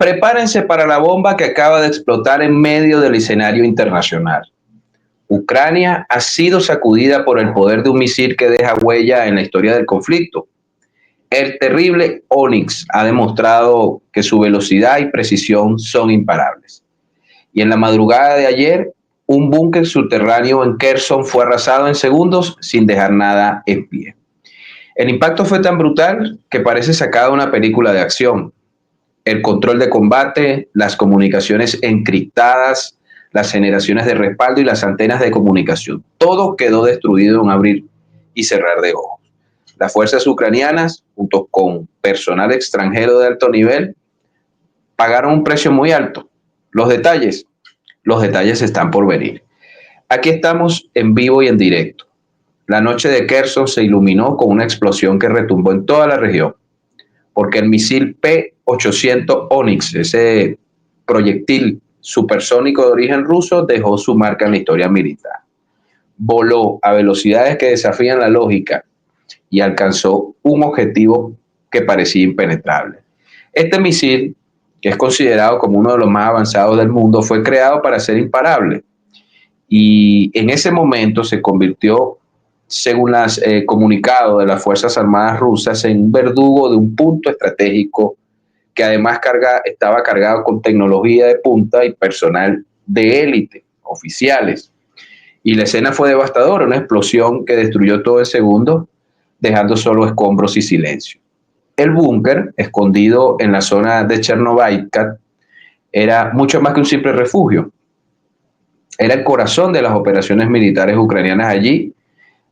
Prepárense para la bomba que acaba de explotar en medio del escenario internacional. Ucrania ha sido sacudida por el poder de un misil que deja huella en la historia del conflicto. El terrible Onyx ha demostrado que su velocidad y precisión son imparables. Y en la madrugada de ayer, un búnker subterráneo en Kherson fue arrasado en segundos sin dejar nada en pie. El impacto fue tan brutal que parece sacado de una película de acción. El control de combate, las comunicaciones encriptadas, las generaciones de respaldo y las antenas de comunicación. Todo quedó destruido en un abrir y cerrar de ojos. Las fuerzas ucranianas, junto con personal extranjero de alto nivel, pagaron un precio muy alto. Los detalles están por venir. Aquí estamos en vivo y en directo. La noche de Kherson se iluminó con una explosión que retumbó en toda la región, porque el misil P-800 Onyx, ese proyectil supersónico de origen ruso, dejó su marca en la historia militar. Voló a velocidades que desafían la lógica y alcanzó un objetivo que parecía impenetrable. Este misil, que es considerado como uno de los más avanzados del mundo, fue creado para ser imparable y en ese momento se convirtió, según los comunicados de las Fuerzas Armadas rusas, en un verdugo de un punto estratégico que además estaba cargado con tecnología de punta y personal de élite, oficiales. Y la escena fue devastadora, una explosión que destruyó todo en segundos, dejando solo escombros y silencio. El búnker, escondido en la zona de Chernobyl, era mucho más que un simple refugio. Era el corazón de las operaciones militares ucranianas allí,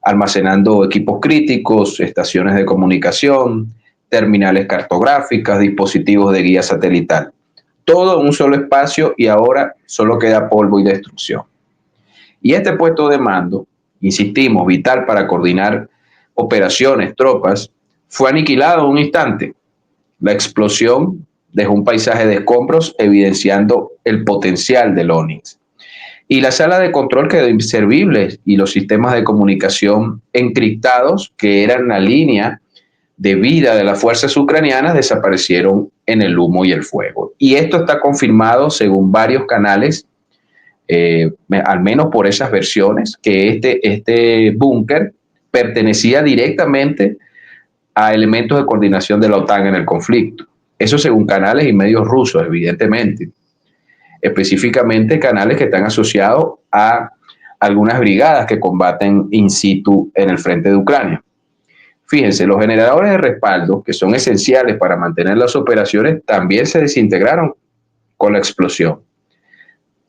almacenando equipos críticos, estaciones de comunicación, terminales cartográficas, dispositivos de guía satelital. Todo en un solo espacio y ahora solo queda polvo y destrucción. Y este puesto de mando, insistimos, vital para coordinar operaciones, tropas, fue aniquilado en un instante. La explosión dejó un paisaje de escombros evidenciando el potencial del Onyx. Y la sala de control quedó inservible y los sistemas de comunicación encriptados, que eran la línea de vida de las fuerzas ucranianas, desaparecieron en el humo y el fuego. Y esto está confirmado según varios canales, al menos por esas versiones, que este búnker pertenecía directamente a elementos de coordinación de la OTAN en el conflicto. Eso según canales y medios rusos, evidentemente. Específicamente canales que están asociados a algunas brigadas que combaten in situ en el frente de Ucrania. Fíjense, los generadores de respaldo, que son esenciales para mantener las operaciones, también se desintegraron con la explosión.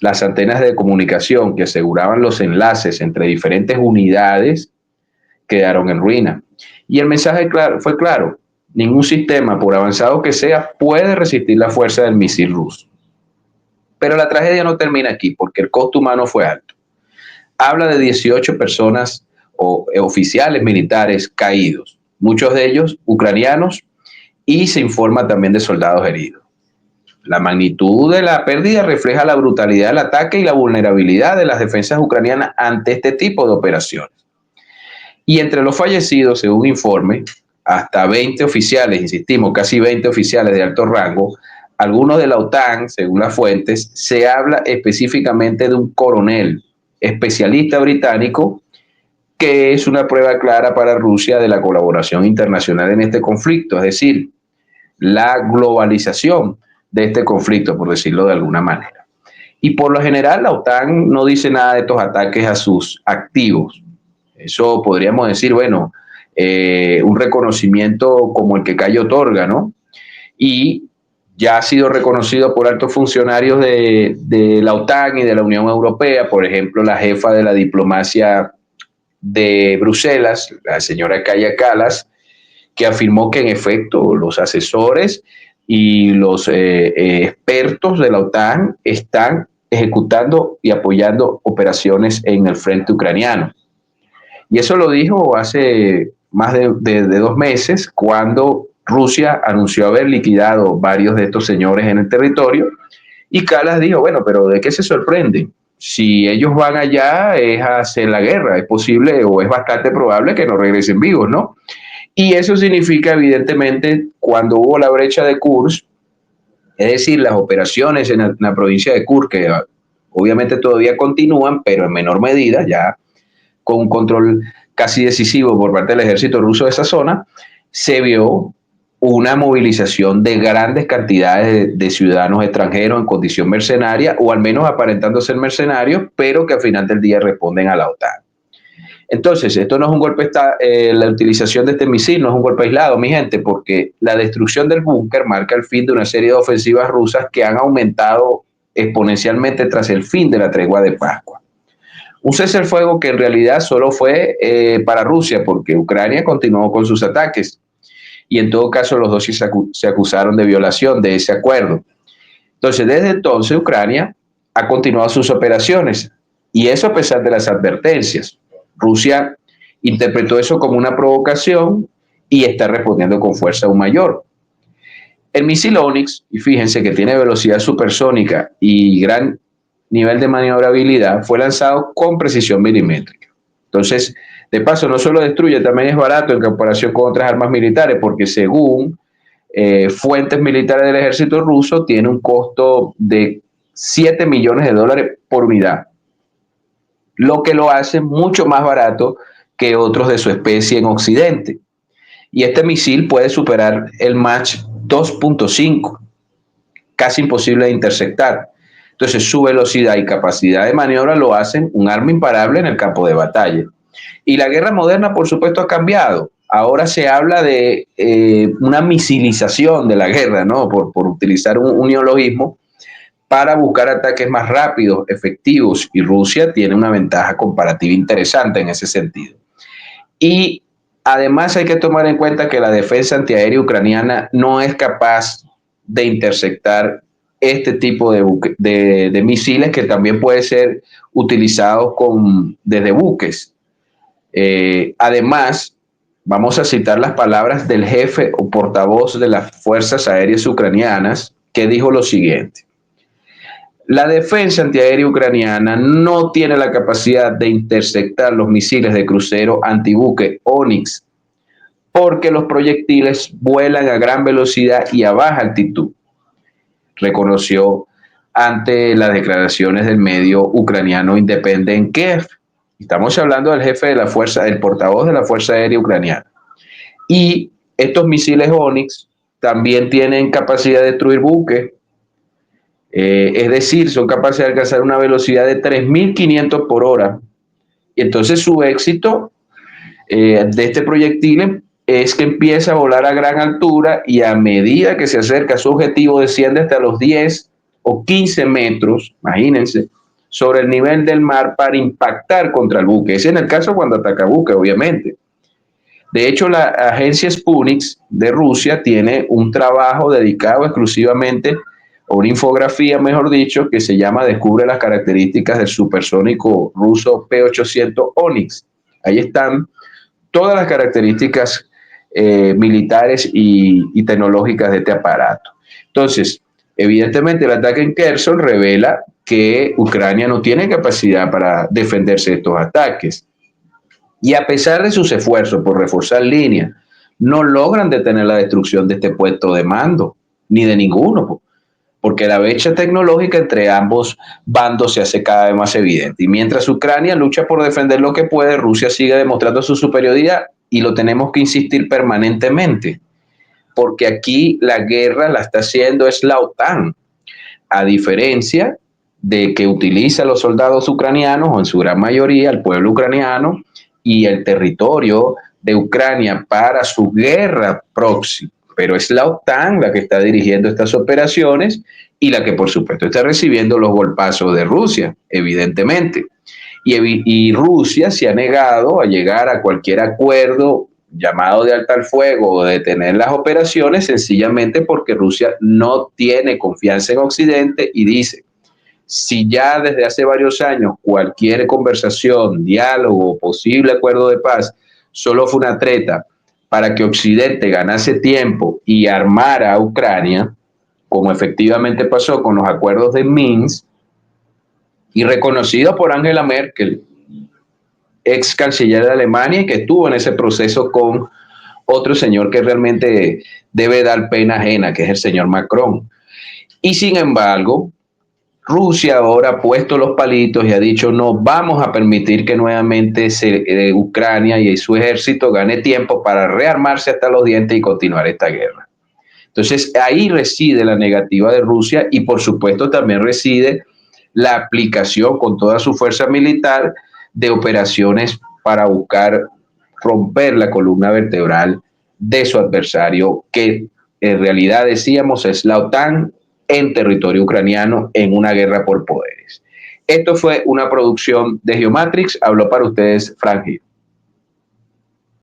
Las antenas de comunicación que aseguraban los enlaces entre diferentes unidades quedaron en ruina. Y el mensaje fue claro: ningún sistema, por avanzado que sea, puede resistir la fuerza del misil ruso. Pero la tragedia no termina aquí, porque el costo humano fue alto. Habla de 18 personas o oficiales militares caídos, muchos de ellos ucranianos, y se informa también de soldados heridos. La magnitud de la pérdida refleja la brutalidad del ataque y la vulnerabilidad de las defensas ucranianas ante este tipo de operaciones. Y entre los fallecidos, según informe, hasta 20 oficiales, insistimos, casi 20 oficiales de alto rango, algunos de la OTAN, según las fuentes. Se habla específicamente de un coronel especialista británico, que es una prueba clara para Rusia de la colaboración internacional en este conflicto, es decir, la globalización de este conflicto, por decirlo de alguna manera. Y por lo general la OTAN no dice nada de estos ataques a sus activos. Eso podríamos decir, bueno, un reconocimiento como el que Cayo otorga, ¿no? Y ya ha sido reconocido por altos funcionarios de la OTAN y de la Unión Europea, por ejemplo, la jefa de la diplomacia de Bruselas, la señora Kaja Kallas, que afirmó que en efecto los asesores y los expertos de la OTAN están ejecutando y apoyando operaciones en el frente ucraniano. Y eso lo dijo hace más de 2 meses, cuando Rusia anunció haber liquidado varios de estos señores en el territorio, y Kallas dijo, bueno, pero ¿de qué se sorprenden? Si ellos van allá es a hacer la guerra, es posible o es bastante probable que no regresen vivos, ¿no? Y eso significa, evidentemente, cuando hubo la brecha de Kursk, Es decir, las operaciones en la provincia de Kursk, que obviamente todavía continúan, pero en menor medida, ya con un control casi decisivo por parte del ejército ruso de esa zona, se vio una movilización de grandes cantidades de ciudadanos extranjeros en condición mercenaria, o al menos aparentando ser mercenarios, pero que al final del día responden a la OTAN. Entonces, esto no es un golpe, la utilización de este misil no es un golpe aislado, mi gente, porque la destrucción del búnker marca el fin de una serie de ofensivas rusas que han aumentado exponencialmente tras el fin de la tregua de Pascua. Un cese al fuego que en realidad solo fue para Rusia, porque Ucrania continuó con sus ataques y en todo caso los dos se acusaron de violación de ese acuerdo. Entonces, desde entonces Ucrania ha continuado sus operaciones, y eso a pesar de las advertencias. Rusia interpretó eso como una provocación y está respondiendo con fuerza aún mayor. El misil Onyx, y fíjense que tiene velocidad supersónica y gran nivel de maniobrabilidad, fue lanzado con precisión milimétrica. Entonces, de paso, no solo destruye, también es barato en comparación con otras armas militares, porque según fuentes militares del ejército ruso, tiene un costo de $7 millones por unidad, lo que lo hace mucho más barato que otros de su especie en Occidente. Y este misil puede superar el Mach 2.5, casi imposible de interceptar. Entonces, su velocidad y capacidad de maniobra lo hacen un arma imparable en el campo de batalla. Y la guerra moderna, por supuesto, ha cambiado. Ahora se habla de una misilización de la guerra, ¿no? Por utilizar un neologismo, para buscar ataques más rápidos, efectivos, y Rusia tiene una ventaja comparativa interesante en ese sentido. Y además hay que tomar en cuenta que la defensa antiaérea ucraniana no es capaz de interceptar este tipo de misiles, que también puede ser utilizados desde buques. Además, vamos a citar las palabras del jefe o portavoz de las Fuerzas Aéreas Ucranianas, que dijo lo siguiente: la defensa antiaérea ucraniana no tiene la capacidad de interceptar los misiles de crucero antibuque Onyx, porque los proyectiles vuelan a gran velocidad y a baja altitud, reconoció ante las declaraciones del medio ucraniano Independent Kiev. Estamos hablando del jefe de la fuerza, el portavoz de la Fuerza Aérea Ucraniana. Y estos misiles Onyx también tienen capacidad de destruir buques. Es decir, son capaces de alcanzar una velocidad de 3.500 por hora. Y entonces su éxito de este proyectil es que empieza a volar a gran altura, y a medida que se acerca a su objetivo desciende hasta los 10 o 15 metros, imagínense, sobre el nivel del mar para impactar contra el buque. Ese es en el caso cuando ataca buque, obviamente. De hecho, la agencia Sputnik de Rusia tiene un trabajo dedicado exclusivamente, o una infografía, mejor dicho, que se llama Descubre las características del supersónico ruso P-800 Onyx. Ahí están todas las características militares y tecnológicas de este aparato. Entonces, evidentemente, el ataque en Kherson revela que Ucrania no tiene capacidad para defenderse de estos ataques. Y a pesar de sus esfuerzos por reforzar líneas, no logran detener la destrucción de este puesto de mando, ni de ninguno, porque la brecha tecnológica entre ambos bandos se hace cada vez más evidente. Y mientras Ucrania lucha por defender lo que puede, Rusia sigue demostrando su superioridad, y lo tenemos que insistir permanentemente, porque aquí la guerra la está haciendo es la OTAN, a diferencia de que utiliza a los soldados ucranianos, o en su gran mayoría el pueblo ucraniano y el territorio de Ucrania para su guerra proxy. Pero es la OTAN la que está dirigiendo estas operaciones, y la que por supuesto está recibiendo los golpazos de Rusia, evidentemente. Y Rusia se ha negado a llegar a cualquier acuerdo llamado de alto al fuego o de detener las operaciones, sencillamente porque Rusia no tiene confianza en Occidente, y dice: si ya desde hace varios años cualquier conversación, diálogo, posible acuerdo de paz solo fue una treta para que Occidente ganase tiempo y armara a Ucrania, como efectivamente pasó con los acuerdos de Minsk, y reconocido por Angela Merkel, ex canciller de Alemania, y que estuvo en ese proceso con otro señor que realmente debe dar pena ajena, que es el señor Macron. Y sin embargo, Rusia ahora ha puesto los palitos y ha dicho no vamos a permitir que nuevamente Ucrania y su ejército gane tiempo para rearmarse hasta los dientes y continuar esta guerra. Entonces ahí reside la negativa de Rusia y por supuesto también reside la aplicación con toda su fuerza militar de operaciones para buscar romper la columna vertebral de su adversario, que en realidad decíamos es la OTAN en territorio ucraniano en una guerra por poderes. Esto fue una producción de Geomatrix. Habló para ustedes Frank Gil.